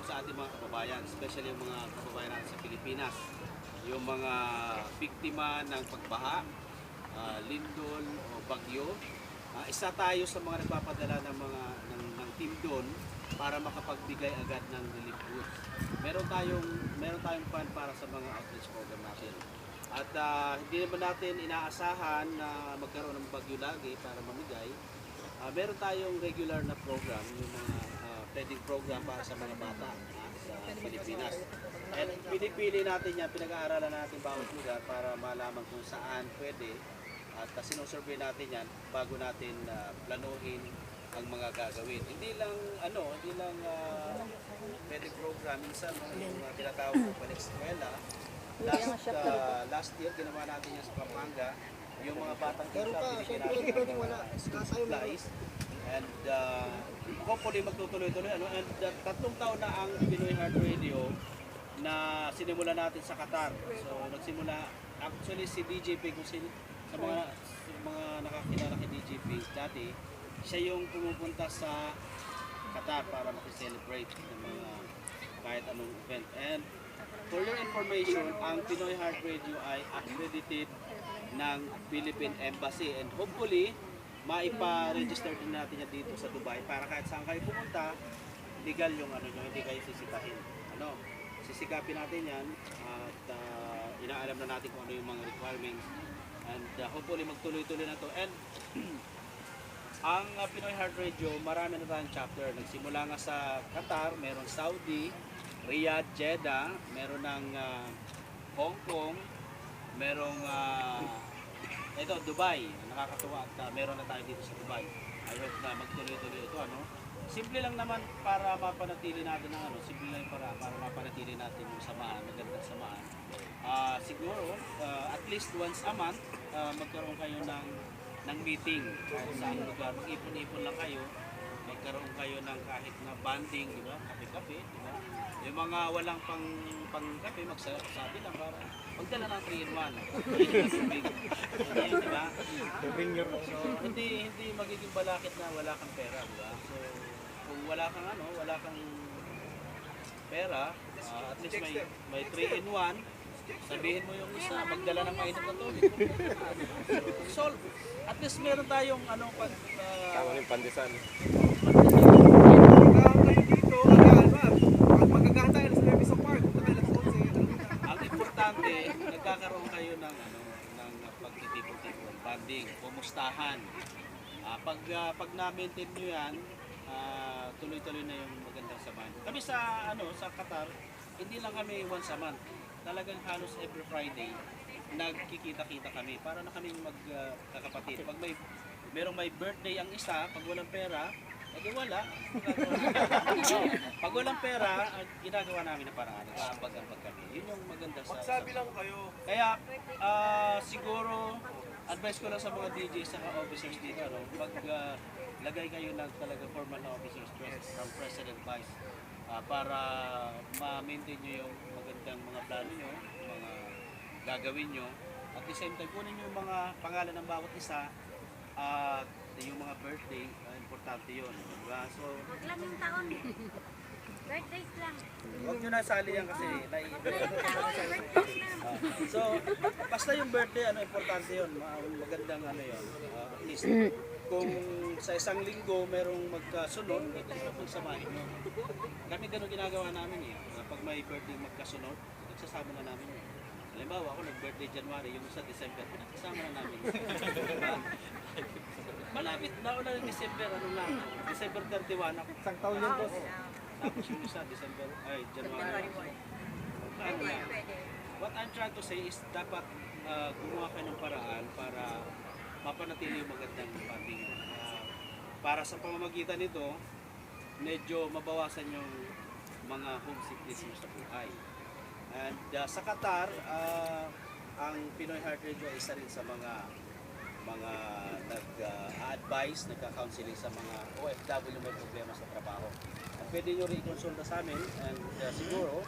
makatulong sa ating mga kababayan, especially yung mga kababayan natin sa Pilipinas. Yung mga biktima ng pagbaha, lindol o bagyo. Isa tayo sa mga nagpapadala ng team doon para makapagbigay agad ng relief goods. Meron tayong fund para sa mga outreach program natin. At hindi naman natin inaasahan na magkaroon ng bagyo lagi para mamigay. Meron tayong regular na program, yung mga feeding program para sa mga bata sa Pilipinas. And pinipili natin yan, pinag-aaralan natin bawat lugar para malaman kung saan pwede. At sinusurvey natin yan bago natin planuhin ang mga gagawin. Hindi lang feeding program, minsan yung tinatawag na panik-eskwela. Last year, ginawa natin yan sa Pampanga. Yung mga batang binigyan natin ng mga supplies. And hopefully magtutuloy-tuloy. And 3 taon na ang Pinoy Heart Radio na sinimula natin sa Qatar. So nagsimula, actually si DJP, kung sa mga nakakilala kay DJP dati, siya yung pumupunta sa Qatar para makiselebrate ng mga kahit anong event. And for your information, ang Pinoy Heart Radio ay accredited ng Philippine Embassy, and hopefully maipa-register din natin yan dito sa Dubai para kahit saan kayo pumunta, legal yung hindi kayo sisitahin. Sisikapin natin yan at inaalam na natin kung ano yung mga requirements, and hopefully magtuloy-tuloy na to. And ang Pinoy Heart Radio, marami na tayong chapter. Nagsimula nga sa Qatar, meron Saudi, Riyadh, Jeddah, meron ng Hong Kong, merong Dubai. Nakakatuwa at meron na tayo dito sa Dubai. I hope na magtuloy-tuloy ito. Simple lang naman para mapanatili natin simple lang para mapanatili natin yung samahan, magandang samahan. Siguro at least once a month magkaroon kayo ng meeting sa lugar. Mag-ipon-ipon lang kayo. Magkaroon kayo ng kahit na banding, di ba? Kape-kape, di ba? Yung mga walang pang-kape, magsabi lang para magdala ng 3-in-1. Di ba? So, hindi magiging balakit na wala kang pera, di ba? So, kung wala kang pera, at least may 3-in-1, sabihin mo yung isa, magdala ng mainit na tubig. Solve. At least meron tayong tama yung pandesan. Ang importante, nagkakaroon kayo ng pagtitipon-tipon, banding, pumustahan. Pag na-maintain nyo yan, tuloy-tuloy na yung magandang samahan. Kami sa Qatar, hindi lang kami once a month. Talagang halos every Friday nagkikita-kita kami para na kaming magkakapatid. Pag may birthday ang isa, pag walang pera, wala. Pag walang pera, ginagawa namin na paraan. Nag-aambag-ambag kami. Yun yung maganda sa... Magsabi lang kayo. Kaya siguro, advice ko lang sa mga DJs sa officers dito, lagay kayo ng talaga formal na officers from President Vice para ma-maintain nyo yung magandang mga plano nyo, mga gagawin nyo. At the same time, kunin nyo yung mga pangalan ng bawat isa at yung mga birthday, importante yun. Diba? So, Huwag lang yung taon. Birthdays lang. huwag nyo na sali yan kasi Birthdays lang. so, basta yung birthday, importante yun. Magandang yun. At least, kung sa isang linggo merong magkasunod, ito yung magsamahin nyo. Kami ganun ginagawa namin Kapag may birthday magkasunod, nagsasama na namin yun. Halimbawa, ako nag-birthday January, yung sa December, nagsasama na namin. Malapit na ulan ng December, December 31 ako. Isang taon yun, boss. Tapos yung isa, January 1. What I'm trying to say is dapat gumawa kayo ng paraan para mapanatili yung magandang banding. Para sa pamamagitan nito, medyo mabawasan yung mga homesickness mo sa buhay. And sa Qatar, ang Pinoy Heart Radio ay isa rin sa mga nag-advise, nagka-counseling sa mga OFW may problema sa trabaho. At pwede nyo rin i-consulta sa amin, and siguro